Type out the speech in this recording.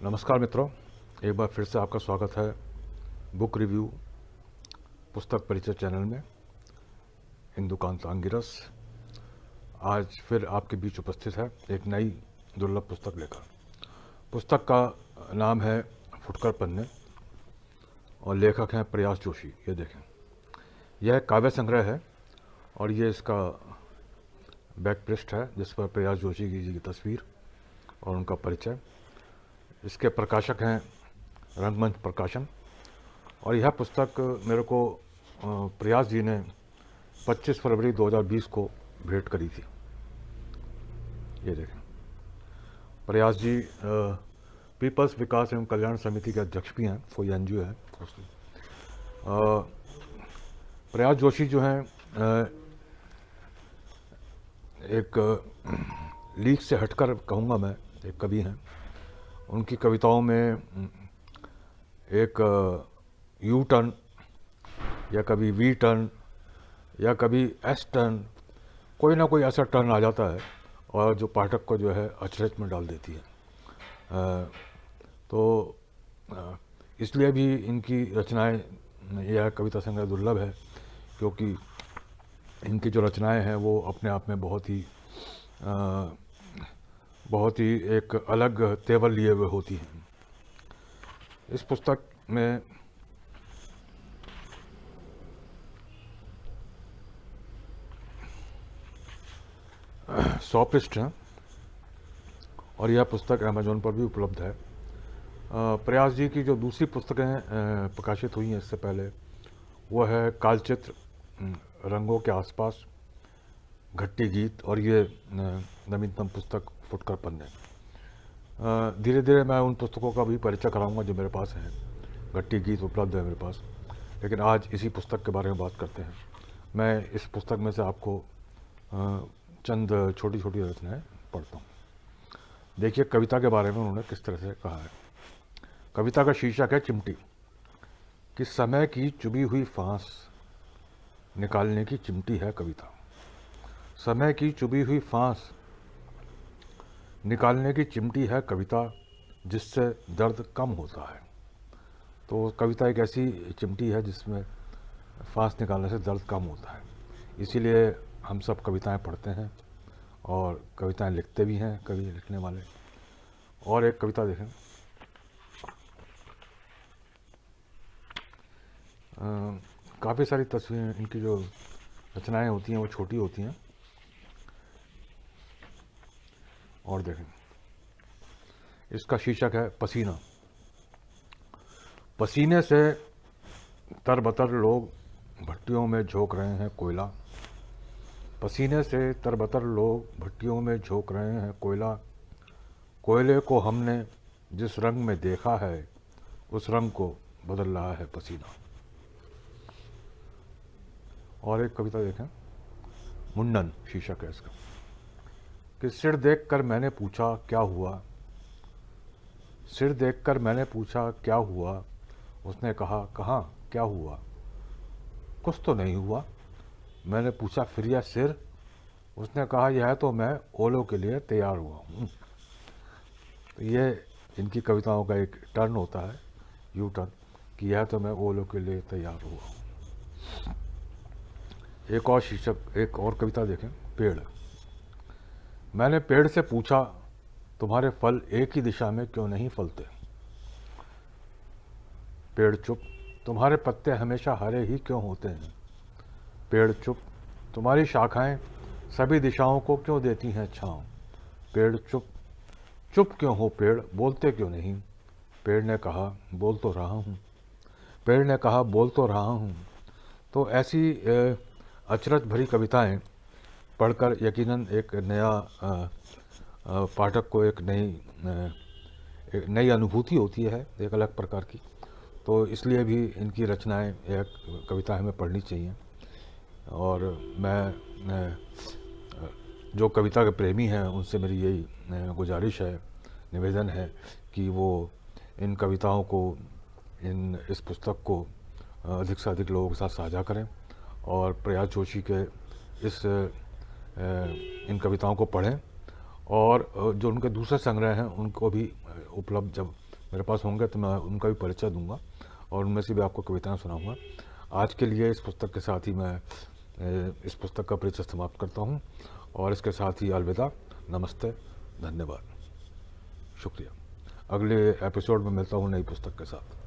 नमस्कार मित्रों, एक बार फिर से आपका स्वागत है बुक रिव्यू पुस्तक परिचय चैनल में। इंदुकांत आंगिरस आज फिर आपके बीच उपस्थित है एक नई दुर्लभ पुस्तक लेकर। पुस्तक का नाम है फुटकर पन्ने और लेखक हैं प्रयास जोशी। ये देखें, यह काव्य संग्रह है और ये इसका बैक पृष्ठ है जिस पर प्रयास जोशी जी की तस्वीर और उनका परिचय। इसके प्रकाशक हैं रंगमंच प्रकाशन और यह पुस्तक मेरे को प्रयास जी ने 25 फरवरी 2020 को भेंट करी थी। ये देखें, प्रयास जी पीपल्स विकास एवं कल्याण समिति के अध्यक्ष भी हैं, कोई एनजीओ है। प्रयास जोशी जो हैं एक लीक से हटकर कहूँगा मैं, एक कवि हैं। उनकी कविताओं में एक यू टर्न या कभी वी टर्न या कभी एस टर्न, कोई ना कोई ऐसा टर्न आ जाता है और जो पाठक को जो है अचरज में डाल देती है। तो इसलिए भी इनकी रचनाएं, यह कविता संग्रह दुर्लभ है क्योंकि इनकी जो रचनाएं हैं वो अपने आप में बहुत ही एक अलग तेवर लिए हुए होती हैं। इस पुस्तक में 100 पृष्ठ हैं और यह पुस्तक अमेजोन पर भी उपलब्ध है। प्रयास जी की जो दूसरी पुस्तकें प्रकाशित हुई हैं इससे पहले, वो है कालचित्र, रंगों के आसपास, घट्टी गीत और ये नवीनतम पुस्तक फुटकर पन्ने। धीरे धीरे मैं उन पुस्तकों का भी परिचय कराऊंगा जो मेरे पास हैं। घट्टी गीत उपलब्ध है मेरे पास, लेकिन आज इसी पुस्तक के बारे में बात करते हैं। मैं इस पुस्तक में से आपको चंद छोटी छोटी रचनाएं पढ़ता हूँ। देखिए कविता के बारे में उन्होंने किस तरह से कहा है। कविता का शीर्षक है चिमटी। कि समय की चुभी हुई फांस निकालने की चिमटी है कविता। समय की चुभी हुई फांस निकालने की चिमटी है कविता, जिससे दर्द कम होता है। तो कविता एक ऐसी चिमटी है जिसमें फांस निकालने से दर्द कम होता है। इसीलिए हम सब कविताएं पढ़ते हैं और कविताएं लिखते भी हैं, कवि लिखने वाले। और एक कविता देखें, काफ़ी सारी तस्वीरें, इनकी जो रचनाएं होती हैं वो छोटी होती हैं। और देखें, इसका शीर्षक है पसीना। पसीने से तरबतर लोग भट्टियों में झोंक रहे हैं कोयला। पसीने से तरबतर लोग भट्टियों में झोंक रहे हैं कोयला। कोयले को हमने जिस रंग में देखा है उस रंग को बदल रहा है पसीना। और एक कविता देखें, मुंडन शीर्षक है इसका। कि सिर देखकर मैंने पूछा क्या हुआ। सिर देखकर मैंने पूछा क्या हुआ। उसने कहा कहाँ क्या हुआ। कुछ तो नहीं हुआ। मैंने पूछा फिर यह सिर। उसने कहा यह तो मैं ओलो के लिए तैयार हुआ हूँ। तो ये इनकी कविताओं का एक टर्न होता है, यू टर्न, कि यह तो मैं ओलो के लिए तैयार हुआ हूँ। एक और शीर्षक, एक और कविता देखें, पेड़। मैंने पेड़ से पूछा तुम्हारे फल एक ही दिशा में क्यों नहीं फलते। पेड़ चुप, तुम्हारे पत्ते हमेशा हरे ही क्यों होते हैं। पेड़ चुप, तुम्हारी शाखाएं सभी दिशाओं को क्यों देती हैं छांव। पेड़ चुप, चुप क्यों हो पेड़, बोलते क्यों नहीं। पेड़ ने कहा बोल तो रहा हूँ। पेड़ ने कहा बोल तो रहा हूँ। तो ऐसी अचरज भरी कविताएं पढ़कर यकीनन एक नया पाठक को एक नई अनुभूति होती है, एक अलग प्रकार की। तो इसलिए भी इनकी रचनाएं, एक कविता हमें पढ़नी चाहिए। और मैं जो कविता के प्रेमी हैं उनसे मेरी यही गुजारिश है, निवेदन है कि वो इन कविताओं को, इस पुस्तक को अधिक से अधिक लोगों के साथ साझा करें और प्रयास जोशी के इन कविताओं को पढ़ें। और जो उनके दूसरे संग्रह हैं उनको भी उपलब्ध, जब मेरे पास होंगे तो मैं उनका भी परिचय दूंगा और उनमें से भी आपको कविताएं सुनाऊंगा। आज के लिए इस पुस्तक के साथ ही मैं इस पुस्तक का परिचय समाप्त करता हूं और इसके साथ ही अलविदा, नमस्ते, धन्यवाद, शुक्रिया। अगले एपिसोड में मिलता हूं नई पुस्तक के साथ।